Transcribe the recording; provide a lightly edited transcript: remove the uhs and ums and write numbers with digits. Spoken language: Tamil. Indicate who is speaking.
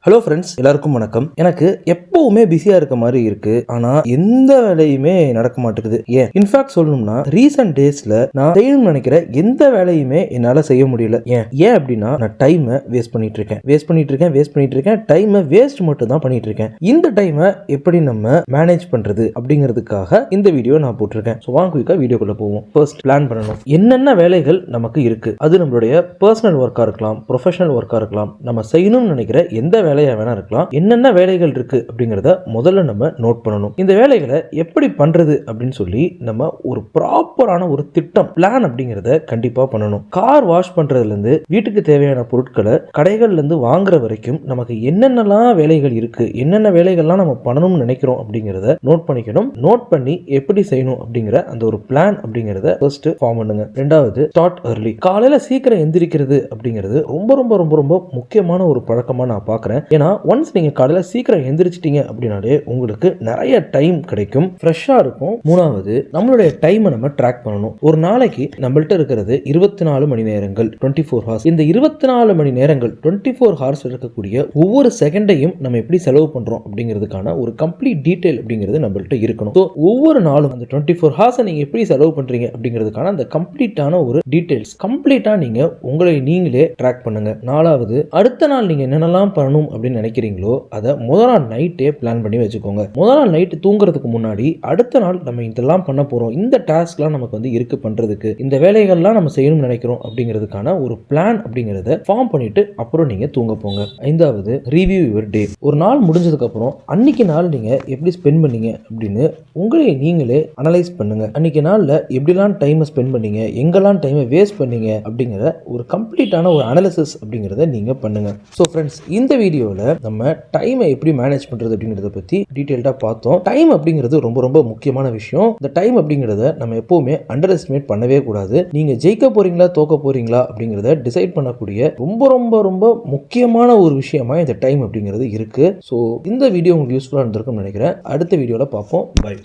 Speaker 1: ஹலோ ஃப்ரெண்ட்ஸ், எல்லாருக்கும் வணக்கம். எனக்கு எப்பவுமே பிஸியா இருக்க மாதிரி இருக்கு. ஆனா எந்த வேலையுமே நடக்க மாட்டேங்குது. ஏன் இன்ஃபேக்ட் சொல்லணும்னா ரீசன்ட் டேஸ்ல நான் செய்யணும்னு நினைக்கிற எந்த வேலையுமே என்னால செய்ய முடியல. ஏன் அப்படின்னா நான் டைமை வேஸ்ட் பண்ணிட்டு இருக்கேன். டைமை வேஸ்ட் மட்டும் தான் பண்ணிட்டு இருக்கேன். இந்த டைமை எப்படி நம்ம மேனேஜ் பண்றது அப்படிங்கிறதுக்காக இந்த வீடியோ நான் போட்டிருக்கேன். ஸோ வாங்க குயிக்கா வீடியோக்குள்ள போவோம். ஃபர்ஸ்ட் பிளான் பண்ணணும். என்னென்ன வேலைகள் நமக்கு இருக்கு. அது நம்மளுடைய பர்சனல் ஒர்க்கா இருக்கலாம், ப்ரொஃபஷனல் ஒர்க்கா இருக்கலாம், நம்ம செய்யணும்னு நினைக்கிற எந்த வேலையா வேணா இருக்கலாம். என்னென்ன வேலைகள் இருக்கு அப்படிங்கறத முதல்ல நம்ம நோட் பண்ணணும். இந்த வேலைகளை எப்படி பண்றது அப்படின்னு சொல்லி நம்ம ஒரு ப்ராப்பரான ஒரு திட்டம், பிளான் அப்படிங்கறத கண்டிப்பா பண்ணணும். கார் வாஷ் பண்றதுல இருந்து வீட்டுக்கு தேவையான பொருட்களை கடைகள்ல இருந்து வாங்குற வரைக்கும் நமக்கு என்னென்னலாம் வேலைகள் இருக்கு, என்னென்ன வேலைகள்லாம் நம்ம பண்ணணும்னு நினைக்கிறோம் அப்படிங்கறத நோட் பண்ணிக்கணும். நோட் பண்ணி எப்படி செய்யணும் அப்படிங்கிற அந்த ஒரு பிளான் அப்படிங்கறத ஃபர்ஸ்ட் ஃபார்ம் பண்ணுங்க. ரெண்டாவது, ஸ்டார்ட் early. காலையில சீக்கிரம் எந்திரிக்கிறது அப்படிங்கிறது ரொம்ப ரொம்ப ரொம்ப ரொம்ப முக்கியமான ஒரு பழக்கமா நான் பார்க்கிறேன். ஏன்னா ஒன்ஸ் நீங்க காலையில சீக்கிரம் எந்திரிச்சிட்டீங்க அப்படின்னாலே உங்களுக்கு நிறைய டைம் கிடைக்கும், ஃப்ரெஷ்ஷா இருக்கும். மூணாவது, நம்மளுடைய டைமை நம்ம ட்ராக் பண்ணணும். ஒரு நாளைக்கு நம்மள்ட்ட இருக்கிறது 24 மணி நேரங்கள், 24 ஹார்ஸ். இந்த 24 மணி நேரங்கள் 24 ஹார்ஸ் இருக்கக்கூடிய ஒவ்வொரு செகண்டையும் நம்ம எப்படி செலவு பண்றோம் அப்படிங்கிறதுக்கான ஒரு கம்ப்ளீட் டீடைல் அப்படிங்கிறது நம்மள்ட்ட இருக்கணும். ஸோ ஒவ்வொரு நாளும் அந்த 24 ஹார்ஸை நீங்க எப்படி செலவு பண்றீங்க அப்படிங்கிறதுக்கான அந்த கம்ப்ளீட்டான ஒரு டீடைல்ஸ் கம்ப்ளீட்டா நீங்க உங்களை நீங்களே ட்ராக் பண்ணுங்க. நாலாவது, அடுத்த நாள் நீங்க என்னென்னலாம் பண்ணணும் அப்படின்னு நினைக்கிறீங்களோ அதை முதல் நாள் நைட்டே பிளான் பண்ணி வச்சுக்கோங்க. முதல் நாள் நைட்டு தூங்குறதுக்கு முன்னாடி அடுத்த நாள் நம்ம இதெல்லாம் பண்ண போறோம், இந்த டாஸ்க்லாம் நமக்கு இருக்கு பண்றதுக்கு, இந்த வேலைகள்லாம் நம்ம செய்யணும்னு நினைக்கிறோம் அப்படிங்கிறதுக்கான ஒரு பிளான் அப்படிங்கிறத ஃபார்ம் பண்ணிட்டு அப்புறம் நீங்க தூங்க போங்க. ஐந்தாவது, ரிவ்யூ யுவர் டே. ஒரு நாள் முடிஞ்சதுக்கு அப்புறம் அன்னைக்கு நாள் நீங்க எப்படி ஸ்பெண்ட் பண்ணீங்க அப்படின்னு உங்களை நீங்களே அனலைஸ் பண்ணுங்க. அன்னைக்கு நாள்ல எப்படிலாம் டைமை ஸ்பெண்ட் பண்ணீங்க, எங்கெல்லாம் டைமை வேஸ்ட் பண்ணீங்க அப்படிங்கிற ஒரு கம்ப்ளீட்டான ஒரு அனாலிசிஸ் அப்படிங்கிறத நீங்க பண்ணுங்க. ஸோ ஃப்ரெண்ட்ஸ், இந்த வீடியோவில் நம்ம டைமை எப்படி மேனேஜ் பண்றது அப்படிங்கிறத பத்தி டீடைல்டா பார்த்தோம். டைம் அப்படிங்கிறது ரொம்ப ரொம்ப முக்கியமான விஷயம். இந்த டைம் அப்படிங்கிறத நம்ம எப்பவுமே அண்டர் எஸ்டிமேட் பண்ணவே கூடாது. நீங்க ஜெயிக்க போறீங்களா தோக்க போறீங்களா அப்படிங்கிறத டிசைட் பண்ணக்கூடிய ரொம்ப ரொம்ப ரொம்ப முக்கியமான ஒரு விஷயமா இந்த டைம் அப்படிங்கிறது இருக்கு. ஸோ இந்த வீடியோ உங்களுக்கு யூஸ்ஃபுல்லா இருந்திருக்கும்னு நினைக்கிறேன். அடுத்த வீடியோல பார்ப்போம். பை.